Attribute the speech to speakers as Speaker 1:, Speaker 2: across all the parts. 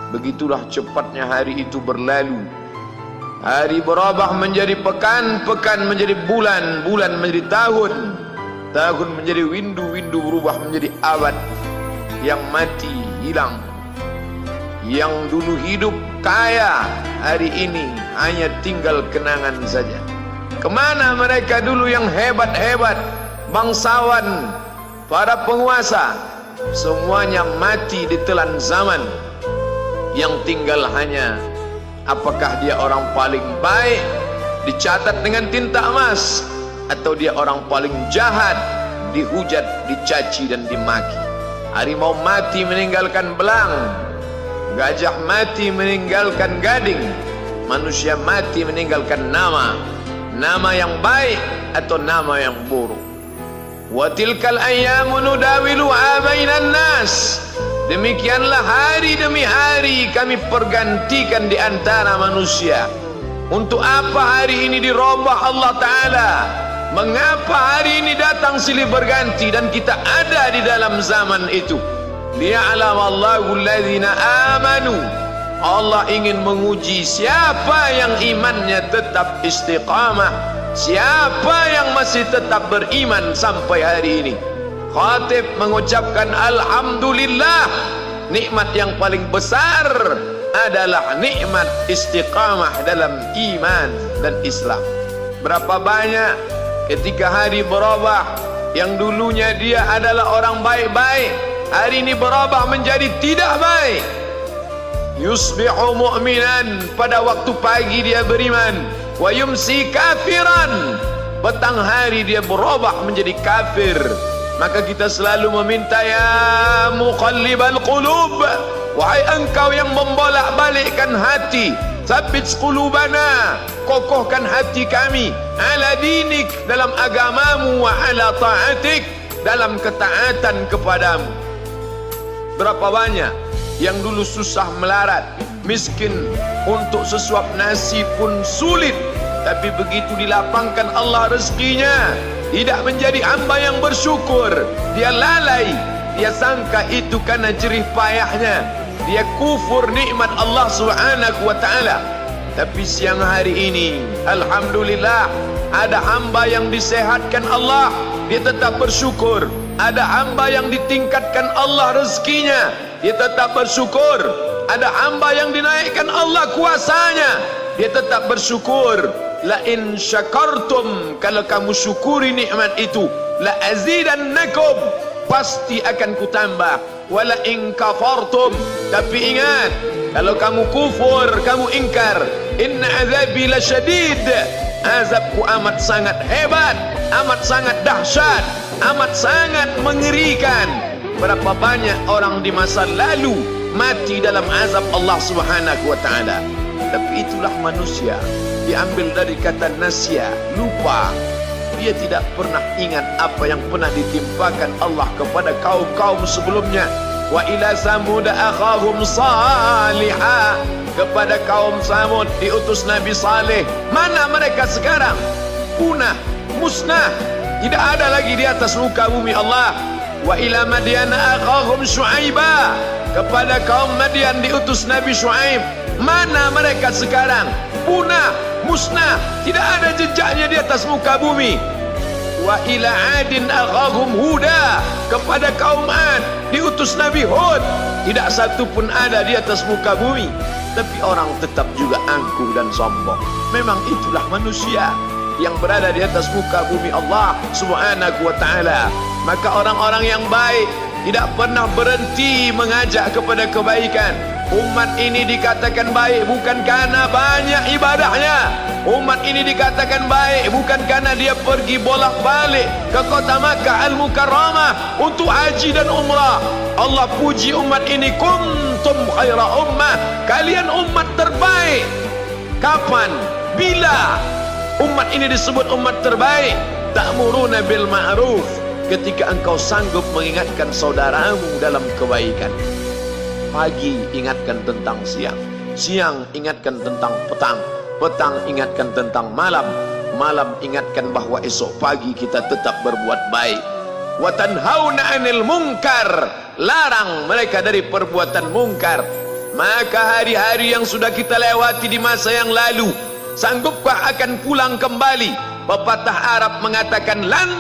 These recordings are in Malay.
Speaker 1: Begitulah cepatnya hari itu berlalu. Hari berubah menjadi pekan, pekan menjadi bulan, bulan menjadi tahun, tahun menjadi windu, windu berubah menjadi abad. Yang mati hilang, yang dulu hidup kaya, hari ini hanya tinggal kenangan saja. Kemana mereka dulu yang hebat-hebat, bangsawan, para penguasa? Semuanya mati ditelan zaman. Yang tinggal hanya apakah dia orang paling baik, dicatat dengan tinta emas, atau dia orang paling jahat, dihujat, dicaci dan dimaki. Harimau mati meninggalkan belang, gajah mati meninggalkan gading, manusia mati meninggalkan nama, nama yang baik atau nama yang buruk. Wa tilkal ayyamu nudawiluha bainan nas. Demikianlah hari demi hari kami pergantikan di antara manusia. Untuk apa hari ini dirubah Allah Ta'ala? Mengapa hari ini datang silih berganti dan kita ada di dalam zaman itu? Liya'lamallahu alladhina amanu. Allah ingin menguji siapa yang imannya tetap istiqamah, siapa yang masih tetap beriman sampai hari ini. Khatib mengucapkan alhamdulillah, nikmat yang paling besar adalah nikmat istiqamah dalam iman dan Islam. Berapa banyak ketika hari berubah, yang dulunya dia adalah orang baik-baik, hari ini berubah menjadi tidak baik. Yusbihu mu'minan, pada waktu pagi dia beriman, wa yumsi kafiran, petang hari dia berubah menjadi kafir. Maka kita selalu meminta, ya muqallibal qulub, wahai engkau yang membolak-balikkan hati, tsabbit qulubana, kokohkan hati kami, ala dinik, dalam agamamu, wa ala ta'atik, dalam ketaatan kepadamu. Berapa banyak yang dulu susah melarat, miskin, untuk sesuap nasi pun sulit, tapi begitu dilapangkan Allah rezekinya, tidak menjadi hamba yang bersyukur. Dia lalai, dia sangka itu karena jerih payahnya, dia kufur nikmat Allah Subhanahu wa ta'ala. Tapi siang hari ini, alhamdulillah, ada hamba yang disehatkan Allah, dia tetap bersyukur. Ada hamba yang ditingkatkan Allah rezekinya, dia tetap bersyukur. Ada hamba yang dinaikkan Allah kuasanya, dia tetap bersyukur. La in syakartum, kalau kamu syukuri nikmat itu, la azidannakum, pasti akan kutambah. Wala in kafartum, tapi ingat, kalau kamu kufur, kamu ingkar, inna azabi lasyadid, azabku amat sangat hebat, amat sangat dahsyat, amat sangat mengerikan. Berapa banyak orang di masa lalu mati dalam azab Allah Subhanahu wa ta'ala. Tapi itulah manusia, diambil dari kata nasya, lupa. Dia tidak pernah ingat apa yang pernah ditimpakan Allah kepada kaum-kaum sebelumnya. Wa ila samud akhahum salihah, kepada kaum Samud diutus Nabi Saleh. Mana mereka sekarang? Punah, musnah, tidak ada lagi di atas muka bumi Allah. Wa ila Madyan akhahum Syuaiba, kepada kaum Madian diutus Nabi Syuaib. Mana mereka sekarang? Punah, musnah, tidak ada jejaknya di atas muka bumi. Wa ila Adin akhahum Huda, kepada kaum Ad diutus Nabi Hud. Tidak satu pun ada di atas muka bumi. Tapi orang tetap juga angkuh dan sombong. Memang itulah manusia yang berada di atas muka bumi Allah Subhanahu wa ta'ala. Maka orang-orang yang baik tidak pernah berhenti mengajak kepada kebaikan. Umat ini dikatakan baik bukan karena banyak ibadahnya. Umat ini dikatakan baik bukan karena dia pergi bolak-balik ke kota Makkah Al-Mukarramah untuk haji dan umrah. Allah puji umat ini, kuntum khaira ummah, kalian umat terbaik. Kapan? Bila umat ini disebut umat terbaik? Ta'muruna bil ma'ruf, ketika engkau sanggup mengingatkan saudaramu dalam kebaikan. Pagi ingatkan tentang siang, siang ingatkan tentang petang, petang ingatkan tentang malam, malam ingatkan bahwa esok pagi kita tetap berbuat baik. Wa tanhauna 'anil munkar, larang mereka dari perbuatan mungkar. Maka hari-hari yang sudah kita lewati di masa yang lalu, sanggupkah akan pulang kembali? Pepatah Arab mengatakan lan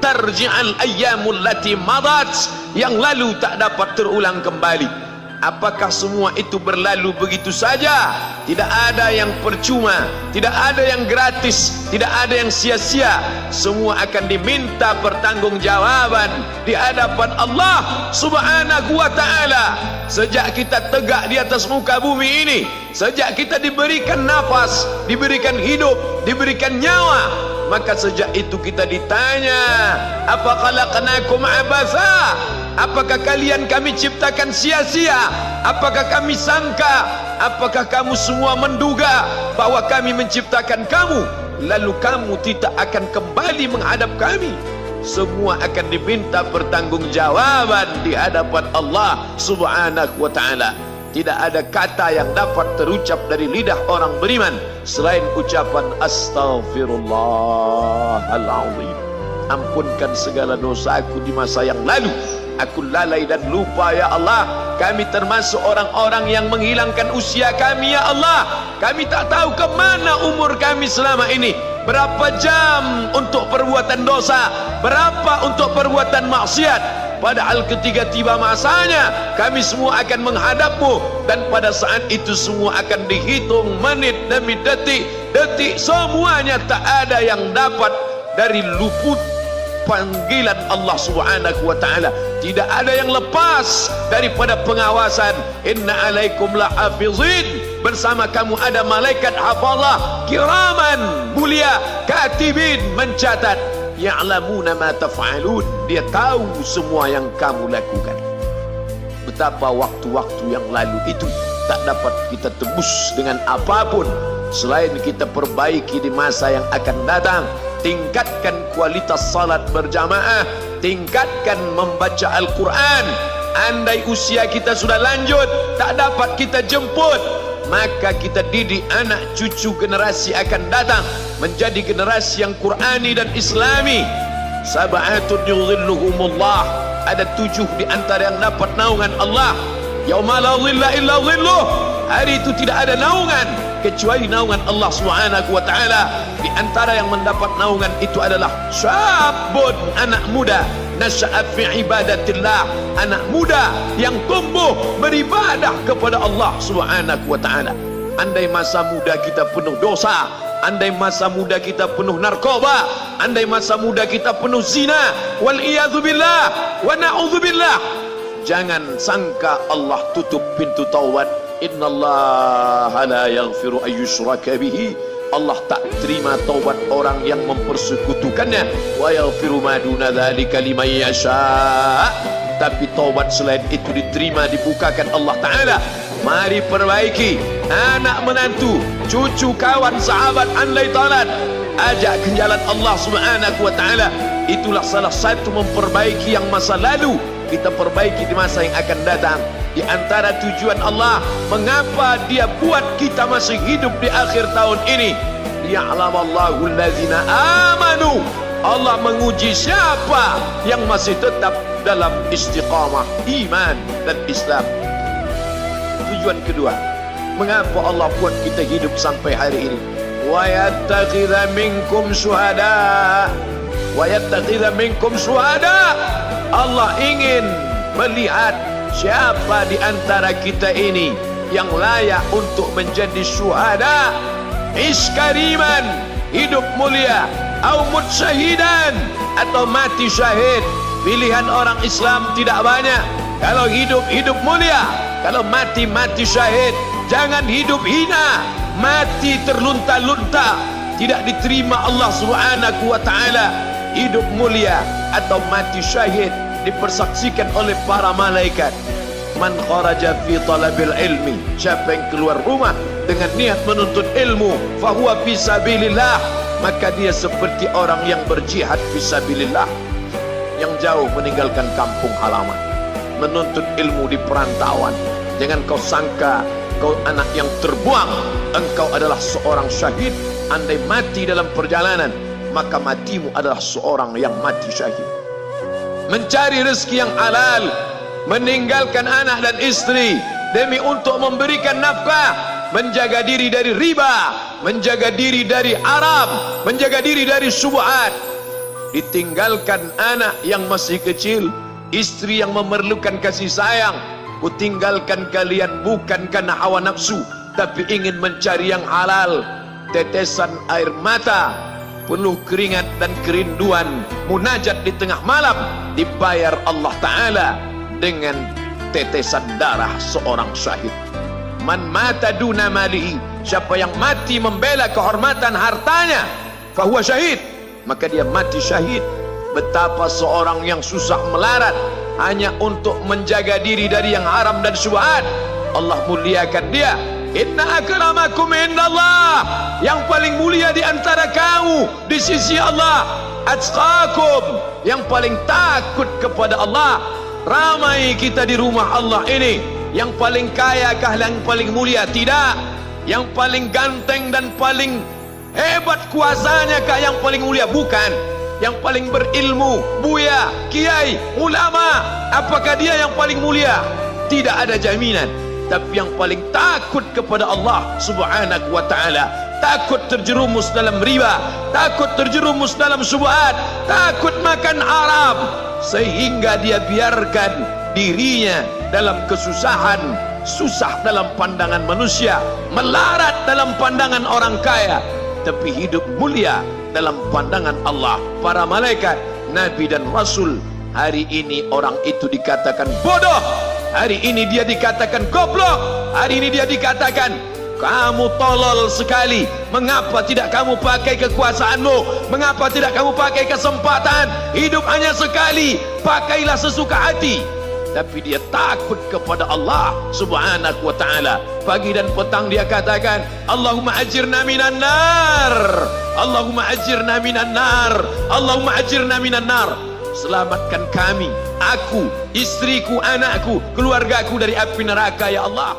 Speaker 1: tarji'al ayyamul lati madat, yang lalu tak dapat terulang kembali. Apakah semua itu berlalu begitu saja? Tidak ada yang percuma, tidak ada yang gratis, tidak ada yang sia-sia. Semua akan diminta pertanggungjawaban di hadapan Allah Subhanahu wa ta'ala. Sejak kita tegak di atas muka bumi ini, sejak kita diberikan nafas, diberikan hidup, diberikan nyawa, maka sejak itu kita ditanya, apa khalaqnakum abatha? Apakah kalian kami ciptakan sia-sia? Apakah kami sangka? Apakah kamu semua menduga bahwa kami menciptakan kamu lalu kamu tidak akan kembali menghadap kami? Semua akan diminta pertanggungjawaban di hadapan Allah Subhanahu wa ta'ala. Tidak ada kata yang dapat terucap dari lidah orang beriman selain ucapan astaghfirullahaladzim. Ampunkan segala dosaku di masa yang lalu. Aku lalai dan lupa ya Allah. Kami termasuk orang-orang yang menghilangkan usia kami ya Allah. Kami tak tahu ke mana umur kami selama ini. Berapa jam untuk perbuatan dosa, berapa untuk perbuatan maksiat. Padahal ketika tiba masanya, kami semua akan menghadapmu, dan pada saat itu semua akan dihitung menit demi detik. Detik semuanya tak ada yang dapat dari luput panggilan Allah Subhanahu wa ta'ala. Tidak ada yang lepas daripada pengawasan. Inna alaikum lahafizin, bersama kamu ada malaikat hafazah kiraman mulia katibin, mencatat. Ya'lamuna ma taf'alun, dia tahu semua yang kamu lakukan. Betapa waktu-waktu yang lalu itu tak dapat kita tebus dengan apapun selain kita perbaiki di masa yang akan datang. Tingkatkan kualitas salat berjamaah, tingkatkan membaca Al-Quran. Andai usia kita sudah lanjut, tak dapat kita jemput, maka kita didik anak cucu generasi akan datang menjadi generasi yang Qurani dan Islami. Sab'atun yudhilluhumullah, ada 7 di antara yang dapat naungan Allah. Yauma la dhilla illa dhilluh, hari itu tidak ada naungan kecuali naungan Allah Subhanahu wa ta'ala. Di antara yang mendapat naungan itu adalah syabun, anak muda, nasya'at fi ibadatillah, anak muda yang tumbuh beribadah kepada Allah Subhanahu wa ta'ala. Andai masa muda kita penuh dosa, andai masa muda kita penuh narkoba, andai masa muda kita penuh zina, wal iyadzu billah wa na'udzu billah, jangan sangka Allah tutup pintu taubat. Innallaha la yaghfiru ayyushraka bihi, Allah tak terima taubat orang yang mempersekutukannya. Wa yaghfiru ma duna dzalika liman yasha, tapi taubat selain itu diterima, dibukakan Allah Ta'ala. Mari perbaiki anak menantu, cucu, kawan, sahabat, andai talat, ajak ke jalan Allah Subhanahu wa ta'ala. Itulah salah satu memperbaiki yang masa lalu, kita perbaiki di masa yang akan datang. Di antara tujuan Allah mengapa dia buat kita masih hidup di akhir tahun ini, liya'lamallahu allazina amanu, Allah menguji siapa yang masih tetap dalam istiqamah iman dan Islam. Tujuan kedua, mengapa Allah buat kita hidup sampai hari ini? Wa yattakhidha minkum syuhada, wa yattakhidha minkum syuhada, Allah ingin melihat siapa di antara kita ini yang layak untuk menjadi syuhada. Iskariman, hidup mulia, au mutsyahidan, atau mati syahid. Pilihan orang Islam tidak banyak. Kalau hidup, hidup mulia. Kalau mati, mati syahid. Jangan hidup hina, mati terlunta-lunta, tidak diterima Allah Subhanahu wa ta'ala. Hidup mulia atau mati syahid dipersaksikan oleh para malaikat. Man kharaja fi talabil ilmi, siapa yang keluar rumah dengan niat menuntut ilmu, fahuwa fi sabilillah, maka dia seperti orang yang berjihad fi sabilillah, yang jauh meninggalkan kampung halaman, menuntut ilmu di perantauan. Jangan kau sangka kau anak yang terbuang, engkau adalah seorang syahid. Andai mati dalam perjalanan, maka matimu adalah seorang yang mati syahid. Mencari rezeki yang halal, meninggalkan anak dan istri, demi untuk memberikan nafkah, menjaga diri dari riba, menjaga diri dari haram, menjaga diri dari syubhat. Ditinggalkan anak yang masih kecil, istri yang memerlukan kasih sayang. Kutinggalkan kalian bukan karena hawa nafsu, tapi ingin mencari yang halal. Tetesan air mata, penuh keringat dan kerinduan, munajat di tengah malam, dibayar Allah Ta'ala dengan tetesan darah seorang syahid. Man mata duna malihi, siapa yang mati membela kehormatan hartanya, fahuwa syahid, maka dia mati syahid. Betapa seorang yang susah melarat hanya untuk menjaga diri dari yang haram dan syubhat, Allah muliakan dia. Inna akramakum indallah, yang paling mulia di antara kamu di sisi Allah, atqakum, yang paling takut kepada Allah. Ramai kita di rumah Allah ini, yang paling kaya kah yang paling mulia? Tidak. Yang paling ganteng dan paling hebat kuasanya kah yang paling mulia? Bukan. Yang paling berilmu, buya, kiai, ulama, apakah dia yang paling mulia? Tidak ada jaminan. Tapi yang paling takut kepada Allah Subhanahu wa ta'ala, takut terjerumus dalam riba, takut terjerumus dalam syubhat, takut makan haram, sehingga dia biarkan dirinya dalam kesusahan, susah dalam pandangan manusia, melarat dalam pandangan orang kaya, tapi hidup mulia dalam pandangan Allah, para malaikat, nabi dan rasul. Hari ini orang itu dikatakan bodoh, hari ini dia dikatakan goblok, hari ini dia dikatakan kamu tolol sekali. Mengapa tidak kamu pakai kekuasaanmu? Mengapa tidak kamu pakai kesempatan? Hidup hanya sekali, pakailah sesuka hati. Tapi dia takut kepada Allah Subhanahu wa ta'ala. Pagi dan petang dia katakan, Allahumma ajirna minan nar, Allahumma ajirna minan nar, Allahumma ajirna minan nar. Selamatkan kami, aku, istriku, anakku, keluargaku dari api neraka ya Allah.